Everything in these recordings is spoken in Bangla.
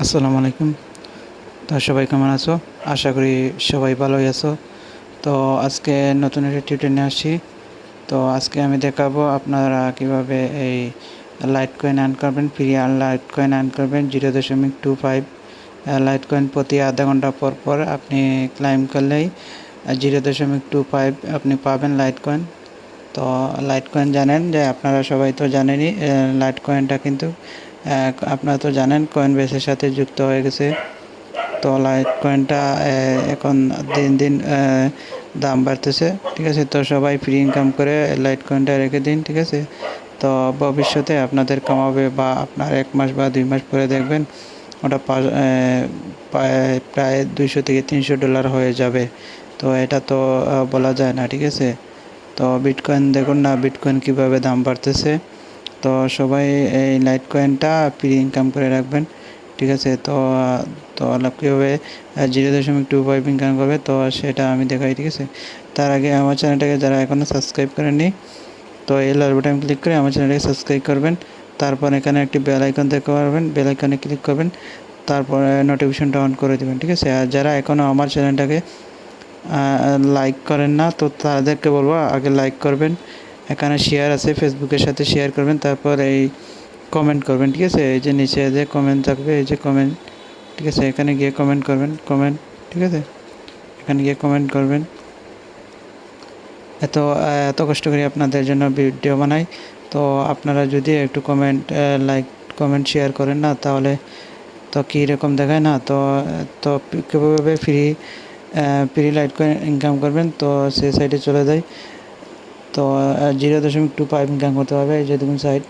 আসসালামু আলাইকুম। তো সবাই কেমন আছো? আশা করি সবাই ভালোই আছো। তো আজকে নতুন একটা টিউটোরিয়াল নিয়ে আসছি। তো আজকে আমি দেখাবো আপনারা কিভাবে এই লাইট কয়েন আর্ন করবেন, ফ্রি লাইট কয়েন আর্ন করবেন 0.25 লাইট কয়েন প্রতি আধা ঘন্টা পর পর আপনি ক্লাইম করলেই 0.25 আপনি পাবেন লাইট কয়েন। তো লাইট কয়েন জানেন যে আপনারা সবাই তো জানেনই, লাইট কয়েনটা কিন্তু আপনারা তো জানেন কয়েন বেসের সাথে যুক্ত হয়ে গেছে। তো লাইট কয়েনটা এখন দিন দিন দাম বাড়তেছে, ঠিক আছে। তো সবাই ফ্রি ইনকাম করে লাইট কয়েনটা রেখে দিন, ঠিক আছে। তো ভবিষ্যতে আপনাদের কামাবে বা আপনার 1 মাস বা 2 মাস পরে দেখবেন ওটা প্রায় $200 থেকে $300 হয়ে যাবে। তো এটা তো বলা যায় না, ঠিক আছে। তো বিটকয়েন দেখুন না, বিটকয়েন কীভাবে দাম বাড়তেছে। তো সবাই এই লাইট কয়েনটা ফ্রি ইনকাম করে রাখবেন, ঠিক আছে। তো কীভাবে 0.25 ইনকাম করবে তো সেটা আমি দেখাই, ঠিক আছে। তার আগে আমার চ্যানেলটাকে যারা এখনও সাবস্ক্রাইব করেননি তো এই লাল বাটন ক্লিক করে আমার চ্যানেলটাকে সাবস্ক্রাইব করবেন। তারপর এখানে একটি বেল আইকন দেখতে পারবেন, বেল আইকনে ক্লিক করবেন, তারপরে নোটিফিকেশনটা অন করে দেবেন, ঠিক আছে। আর যারা এখনও আমার চ্যানেলটাকে লাইক করেন না তো তাদেরকে বলবো আগে লাইক করবেন। এখানে শেয়ার আছে, ফেসবুকের সাথে শেয়ার করবেন, তারপর এই কমেন্ট করবেন, ঠিক আছে। এই যে নিচে যে কমেন্ট থাকবে, এই যে কমেন্ট, ঠিক আছে, এখানে গিয়ে কমেন্ট করবেন, কমেন্ট, ঠিক আছে, এখানে গিয়ে কমেন্ট করবেন। এত কষ্ট করে আপনাদের জন্য ভিডিও বানাই। তো আপনারা যদি একটু কমেন্ট লাইক কমেন্ট শেয়ার করেন না তাহলে তো কীরকম দেখায় না। তো তো কীভাবে ফ্রি লাইট কয়েন ইনকাম করবেন তো সে সাইডে চলে যায়। তো 0.25 ইনকাম করতে হবে। এই যে দেখুন সাইড,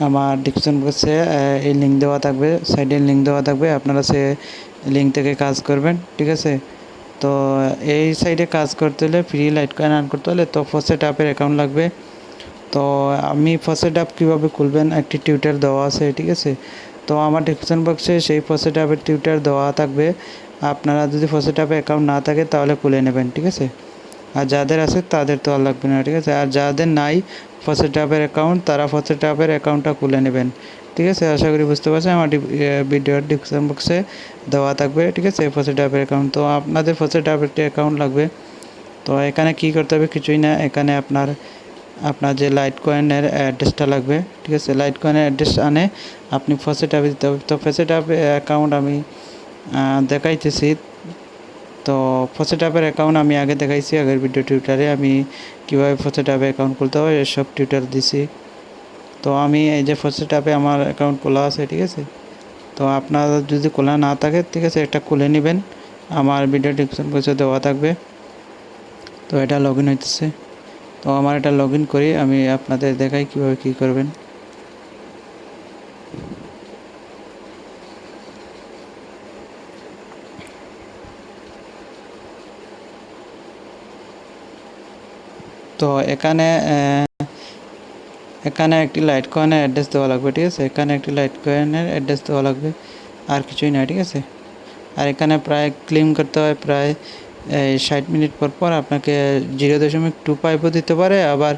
আমার ডিসক্রিপশন বক্সে এই লিঙ্ক দেওয়া থাকবে, সাইডের লিঙ্ক দেওয়া থাকবে, আপনারা সে লিঙ্ক থেকে কাজ করবেন, ঠিক আছে। তো এই সাইডে কাজ করতে হলে ফ্রি লাইট কয়েন আর্ন করতে হলে তো ফসেট অ্যাপের অ্যাকাউন্ট লাগবে। তো আমি ফসেট অ্যাপ কীভাবে খুলবেন একটি টিউটার দেওয়া আছে, ঠিক আছে। তো আমার ডিসক্রিপশন বক্সে সেই ফসেট অ্যাপের টিউটার দেওয়া থাকবে। আপনারা যদি ফসেট অ্যাপে অ্যাকাউন্ট না থাকে তাহলে খুলে নেবেন, ঠিক আছে। আর যাদের আছে তাদের তো আর লাগবে না, ঠিক আছে। আর যাদের নাই ফসেট অ্যাপের অ্যাকাউন্ট তারা ফসেট অ্যাপের অ্যাকাউন্টটা খুলে নেবেন, ঠিক আছে। আশা করি বুঝতে পারছেন, আমার ভিডিওর ডিসক্রিপশন বক্সে দেওয়া থাকবে, ঠিক আছে, ফসেট অ্যাপের অ্যাকাউন্ট। তো আপনাদের ফসেট অ্যাপের অ্যাকাউন্ট লাগবে। তো এখানে কি করতে হবে, কিছুই না, এখানে আপনার যে লাইট কয়েনের অ্যাড্রেসটা লাগবে, ঠিক আছে। লাইট কয়েনের অ্যাড্রেস আনে আপনি ফসেট অ্যাপে দিতে হবে। তো ফসেট অ্যাপে অ্যাকাউন্ট আমি দেখাইতেছি। তো ফসেট অ্যাপের অ্যাকাউন্ট আমি আগে দেখাইছি, আগের ভিডিও টিউটারে আমি কীভাবে ফসেট অ্যাপে অ্যাকাউন্ট খুলতে হয় এসব টিউটার দিছি। তো আমি এই যে ফসেট অ্যাপে আমার অ্যাকাউন্ট খোলা আছে, ঠিক আছে। তো আপনার যদি খোলা না থাকে, ঠিক আছে, একটা খুলে নেবেন, আমার ভিডিও ডিসক্রিপশন বক্সে দেওয়া থাকবে। তো এটা লগ ইন হইতেছে। তো আমার এটা লগ ইন করি, আমি আপনাদের দেখাই কীভাবে কী করবেন। তো এখানে একটি লাইট কয়েনের অ্যাড্রেস দেওয়া লাগবে, ঠিক আছে। এখানে একটি লাইট কয়েনের অ্যাড্রেস দেওয়া লাগবে, আর কিছুই না, ঠিক আছে। আর এখানে প্রায় ক্লেম করতে হয় প্রায় 60 মিনিট পর পর আপনাকে 0.25 দিতে পারে, আবার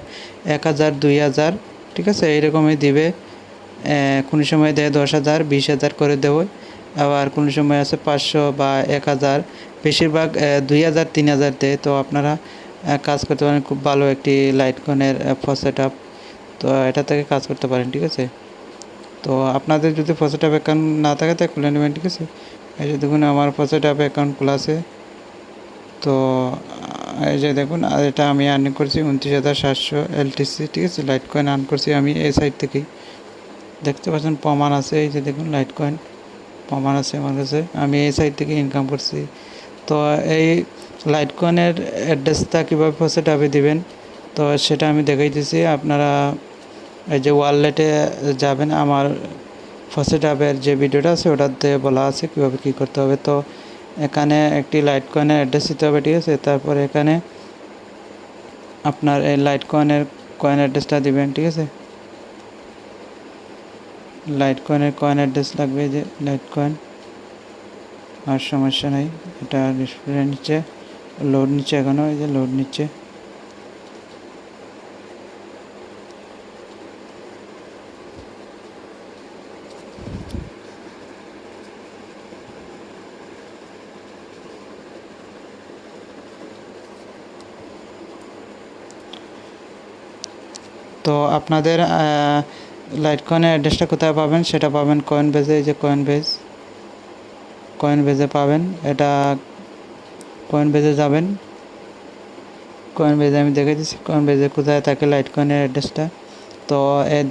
1000 2000, ঠিক আছে, এইরকমই দিবে। কোনো সময় দেয় 10,000 20,000 করে দেবো, আবার কোনো সময় আছে 500 বা 1000, বেশিরভাগ 2000 3000 দেয়। তো আপনারা কাজ করতে পারেন, খুব ভালো একটি লাইট কয়েনের ফসেট আপ। তো এটা থেকে কাজ করতে পারেন, ঠিক আছে। তো আপনাদের যদি ফসেট অ্যাপ অ্যাকাউন্ট না থাকে তাই খুলে নেবেন, ঠিক আছে। এই যে দেখুন আমার ফসেট অ্যাপ অ্যাকাউন্ট খোলা আছে। তো এই যে দেখুন, আর এটা আমি আর্নিং করছি 29,700 LTC, ঠিক আছে। লাইট কয়েন আর্ন করছি আমি এই সাইট থেকেই, দেখতে পাচ্ছেন প্রমাণ আছে, এই যে দেখুন লাইট কয়েন প্রমাণ আছে আমার কাছে, আমি এই সাইট থেকে ইনকাম করছি। তো এই লাইট কয়েনের অ্যাড্রেসটা কীভাবে ফসেট অ্যাপে দেবেন তো সেটা আমি দেখাইতেছি। আপনারা এই যে ওয়ালেটে যাবেন, আমার ফসেট অ্যাপের যে ভিডিওটা আছে ওটাতে বলা আছে কীভাবে কী করতে হবে। তো এখানে একটি লাইট কয়েনের অ্যাড্রেস দিতে হবে, ঠিক আছে। তারপর এখানে আপনার এই লাইট কয়েন অ্যাড্রেসটা দিবেন, ঠিক আছে। লাইট কয়েনের কয়েন অ্যাড্রেস লাগবে, যে লাইট কয়েন, আর সমস্যা নেই, এটা ডিসপ্লে নিচ্ছে, লোড নিচ্ছে, এখনও এই যে লোড নিচ্ছে। তো আপনাদের লাইটকয়েনের অ্যাড্রেসটা কোথায় পাবেন সেটা পাবেন কয়েনবেজে। এই যে কয়েনবেজে পাবেন, এটা কয়েনবেজে যাবেন। কয়েনবেজে আমি দেখে দিচ্ছি কয়েনবেজে কোথায় থাকে লাইটকয়েনের অ্যাড্রেসটা। তো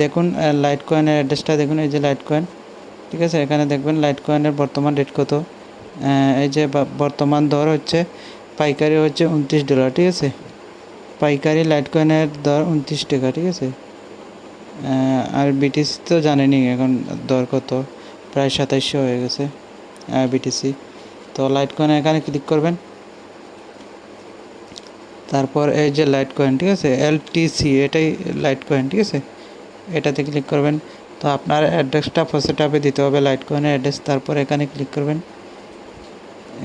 দেখুন লাইটকয়েনের অ্যাড্রেসটা দেখুন, এই যে লাইটকয়েন, ঠিক আছে। এখানে দেখবেন লাইটকয়েনের বর্তমান রেট কত। এই যে বর্তমান দর হচ্ছে পাইকারি হচ্ছে $29, ঠিক আছে। পাইকারি লাইটকয়েনের দর 29 টাকা, ঠিক আছে। আর বিটিসি তো জানেনই এখন দর কত, প্রায় 2700 হয়ে গেছে বিটিসি। তো লাইটকয়েন এখানে ক্লিক করবেন। তারপর এই যে লাইটকয়েন, ঠিক আছে, LTC, এটাই লাইটকয়েন, ঠিক আছে, এটাতে ক্লিক করবেন। তো আপনার অ্যাড্রেসটা ফার্স্ট ট্যাবে দিতে হবে, লাইটকয়েনের অ্যাড্রেস। তারপর এখানে ক্লিক করবেন,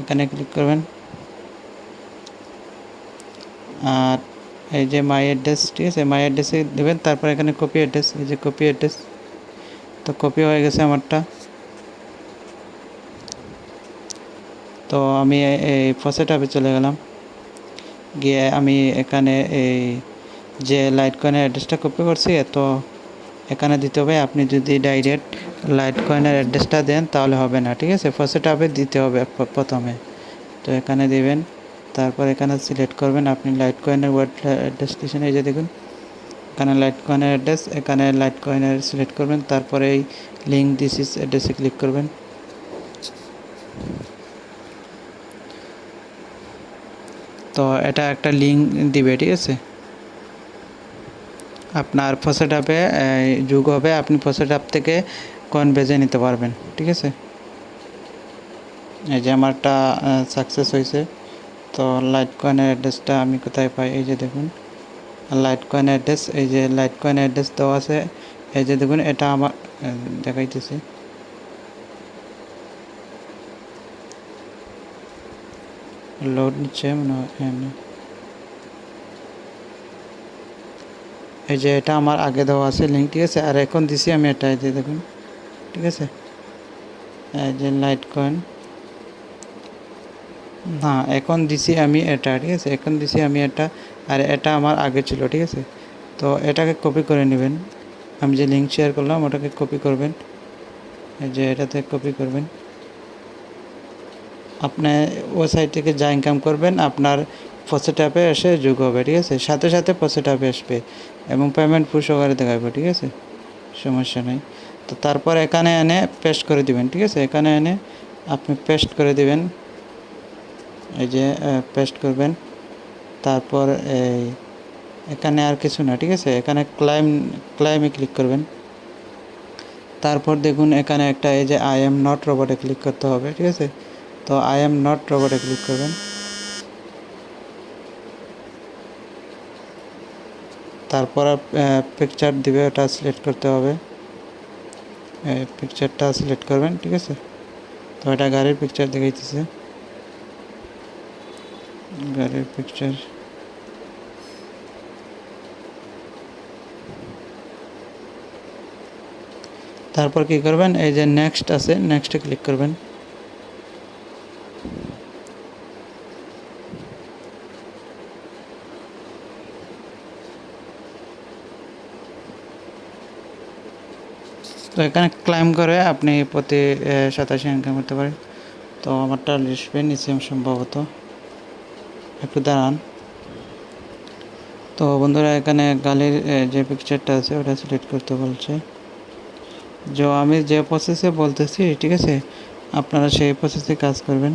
এখানে ক্লিক করবেন। আর এই যে মাই অ্যাড্রেস, ঠিক আছে, মাই অ্যাড্রেসে দেবেন। তারপর এখানে কপি অ্যাড্রেস, এই যে কপি অ্যাড্রেস, তো কপি হয়ে গেছে আমারটা। তো আমি এই ফার্স্ট ট্যাবে চলে গেলাম, গিয়ে আমি এখানে এই যে লাইটকয়েনের অ্যাড্রেসটা কপি করছি, তো এখানে দিতে হবে। আপনি যদি ডাইরেক্ট লাইটকয়েনের অ্যাড্রেসটা দেন তাহলে হবে না, ঠিক আছে। ফার্স্ট ট্যাবে দিতে হবে প্রথমে, তো এখানে দিবেন। তারপর এখানে সিলেক্ট করবেন আপনি লাইটকয়েনের ওয়ার্ড ডেস্টিনেশন, এই যে দেখুন এখানে লাইটকয়েনের অ্যাড্রেস, এখানে লাইটকয়েনের সিলেক্ট করবেন। তারপরে এই লিঙ্ক দিস ইজ অ্যাড্রেসে ক্লিক করবেন। তো এটা একটা লিঙ্ক দিবে, ঠিক আছে। আপনার ফার্স্ট অ্যাপে যোগ হবে, আপনি ফার্স্ট অ্যাপ থেকে কয়েন বেজে নিতে পারবেন, ঠিক আছে। এই যে আমারটা সাকসেস হয়েছে। তো লাইটকয়েনের অ্যাড্রেসটা আমি কোথায় পাই, এই যে দেখুন লাইটকয়েন অ্যাড্রেস, এই যে লাইটকয়েন অ্যাড্রেস দেওয়া আছে, এই যে দেখুন এটা আমার দেখাইতেছি। লোড নিচ্ছে মনে হয়, এই যে এটা আমার আগে দেওয়া আছে লিঙ্ক, ঠিক আছে। আর এখন দিছি আমি এটা, এই যে দেখুন, ঠিক আছে। এই যে লাইটকয়েন, না এখন দিছি আমি এটা, ঠিক আছে, এখন দিছি আমি এটা। আর এটা আমার আগে ছিল, ঠিক আছে। তো এটাকে কপি করে নেবেন, আমি যে লিঙ্ক শেয়ার করলাম ওটাকে কপি করবেন, এই যে এটাতে কপি করবেন। আপনি ওয়েবসাইট থেকে যা ইনকাম করবেন আপনার ফার্স্ট ট্যাপে এসে যোগ হবে, ঠিক আছে। সাথে সাথে ফার্স্ট ট্যাপে আসবে এবং পেমেন্ট পুশ করে দেখাবে, ঠিক আছে, সমস্যা নেই। তো তারপর এখানে এনে পেস্ট করে দিবেন, ঠিক আছে। এখানে এনে আপনি পেস্ট করে দিবেন, এই যে পেস্ট করবেন। তারপর এই এখানে আর কিছু না, ঠিক আছে। এখানে ক্লাইমে ক্লিক করবেন। তারপর দেখুন এখানে একটা এই যে আই এম নট রোবটে ক্লিক করতে হবে, ঠিক আছে। তো আই এম নট রোবটে ক্লিক করবেন। তারপর পিকচার দিবে, ওটা সিলেক্ট করতে হবে, পিকচারটা সিলেক্ট করবেন, ঠিক আছে। তো এটা গাড়ির পিকচার দেখাইতেছে, গাড়ির পিকচার। তারপর কি করবেন, এই যে নেক্সট আছে, নেক্সটে ক্লিক করবেন। তো এখানে ক্লাইম করে আপনি প্রতি 87 ইনকাম করতে পারেন। তো আমারটা লিখবে নিচে সম্ভবত, একটু দাঁড়ান। তো বন্ধুরা এখানে গাড়ির যে পিকচারটা আছে ওটা সিলেক্ট করতে বলছে। আমি যে প্রসেসে বলতেছি, ঠিক আছে, আপনারা সেই প্রসেসে কাজ করবেন।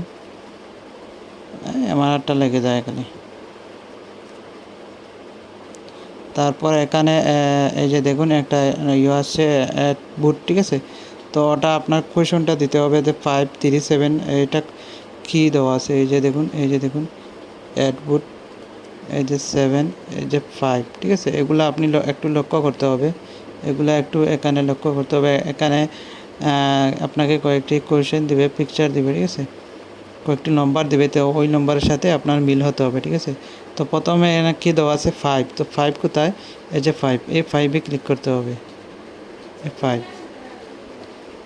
আমার একটা লেগে যায় এখানে। তারপর এখানে এই যে দেখুন একটা আসছে বুট, ঠিক আছে। তো ওটা আপনার কোয়েশনটা দিতে হবে যে 537 এটা কি দেওয়া আছে, এই যে দেখুন, এই যে দেখুন অ্যাড বুট, এই যে 7, এই যে 5, ঠিক আছে। এগুলো আপনি একটু লক্ষ্য করতে হবে, এগুলো একটু এখানে লক্ষ্য করতে হবে। এখানে আপনাকে কয়েকটি কোয়েশ্চেন দিবে, পিকচার দিবে, ঠিক আছে, কয়েকটি নম্বর দেবে। তো ওই নম্বরের সাথে আপনার মিল হতে হবে, ঠিক আছে। তো প্রথমে কী দেওয়া আছে 5, তো 5 কোথায়, এই যে 5, এই 5-এ ক্লিক করতে হবে, এই 5।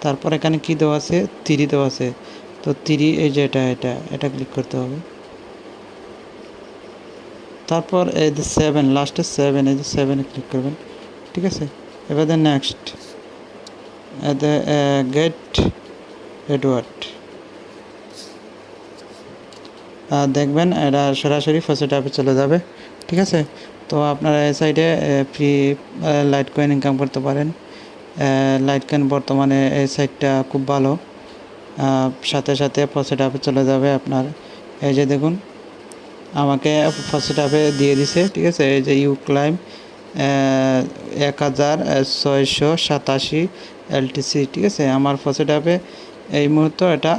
তারপর এখানে কি দেওয়া আছে, 3 দেওয়া আছে, তো 3 এই যে এটা ক্লিক করতে হবে। তারপর এই যে 7, লাস্টে 7, এই যে 7-এ ক্লিক করবেন। ঠিক আছে। এবার দেন নেক্সট গেট রেডওয়ার্ড, দেখবেন এটা সরাসরি ফসেট অ্যাপে চলে যাবে, ঠিক আছে। তো আপনারা এই সাইডে ফ্রি লাইট কয়েন ইনকাম করতে পারেন। লাইট কয়েন বর্তমানে এই সাইটটা খুব ভালো, সাথে সাথে ফসেট অ্যাপে চলে যাবে আপনার। এই যে দেখুন আমাকে ফসেট অ্যাপে দিয়ে দিছে, ঠিক আছে। এই যে ইউ ক্লাইম 1687 LTC, ঠিক আছে। আমার ফসেট অ্যাপে এই মুহূর্তে এটা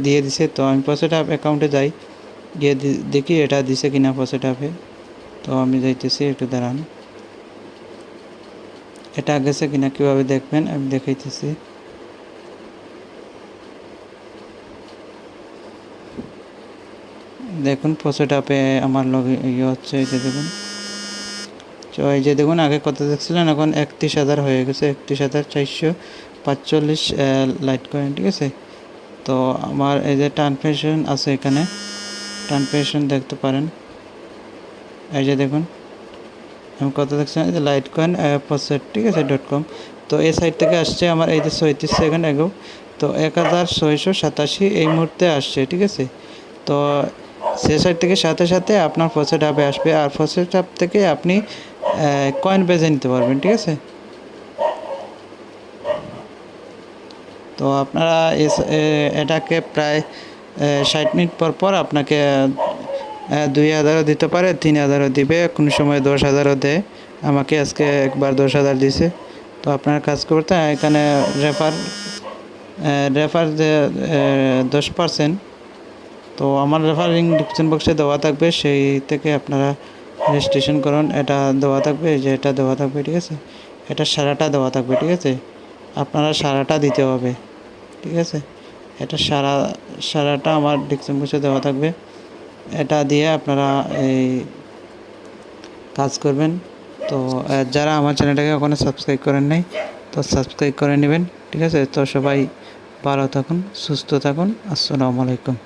দিয়ে দিছে। তো আমি ফসেট অ্যাপ অ্যাকাউন্টে যাই, গিয়ে দেখি এটা দিছে কিনা ফসেট অ্যাপে। তো আমি যাইতেছি, একটু দাঁড়ান। এটা গেছে কিনা কীভাবে দেখবেন আমি দেখাইতেছি। দেখুন ফসেট অ্যাপে আমার লগে ইয়ে হচ্ছে, এই যে দেখুন। তো এই যে দেখুন আগে কত দেখছিলেন, এখন 31,000 হয়ে গেছে, 31,445 লাইট কয়েন, ঠিক আছে। তো আমার এই যে ট্রানফ্লেশন আছে, এখানে ট্রানফ্লেশন দেখতে পারেন। এই যে দেখুন আমি কত দেখছি, এই যে লাইট কয়েন ফসেট, ঠিক আছে .com। তো এই সাইট থেকে আসছে আমার এই যে 37 সেকেন্ড এগো, তো 1687 এই মুহূর্তে আসছে, ঠিক আছে। তো সে সাইট থেকে সাথে সাথে আপনার ফসেট অ্যাপে আসবে, আর ফসেট অ্যাপ থেকে আপনি কয়েন বেজে নিতে পারবেন, ঠিক আছে। তো আপনারা এটাকে প্রায় 60 মিনিট পর পর আপনাকে 2,000ও দিতে পারে, 3,000ও দিবে, কোনো সময় 10,000ও দেয়। আমাকে আজকে একবার 10,000 দিছে। তো আপনার কাজ করতে এখানে রেফার যে 10%, তো আমার রেফারিং ডিসক্রিপশন বক্সে দেওয়া থাকবে, সেই থেকে আপনারা রেজিস্ট্রেশন করুন। এটা দেওয়া থাকবে, যে এটা দেওয়া থাকবে, ঠিক আছে। এটা সারাটা দেওয়া থাকবে, ঠিক আছে। আপনারা সারাটা দিতে হবে, ঠিক আছে। এটা সারাটা আমার ডিসক্রিপশন বক্সে দেওয়া থাকবে। এটা দিয়ে আপনারা এই কাজ করবেন। তো যারা আমার চ্যানেলটাকে এখনও সাবস্ক্রাইব করেন নাই, তো সাবস্ক্রাইব করে নেবেন, ঠিক আছে। তো সবাই ভালো থাকুন, সুস্থ থাকুন। আসসালামু আলাইকুম।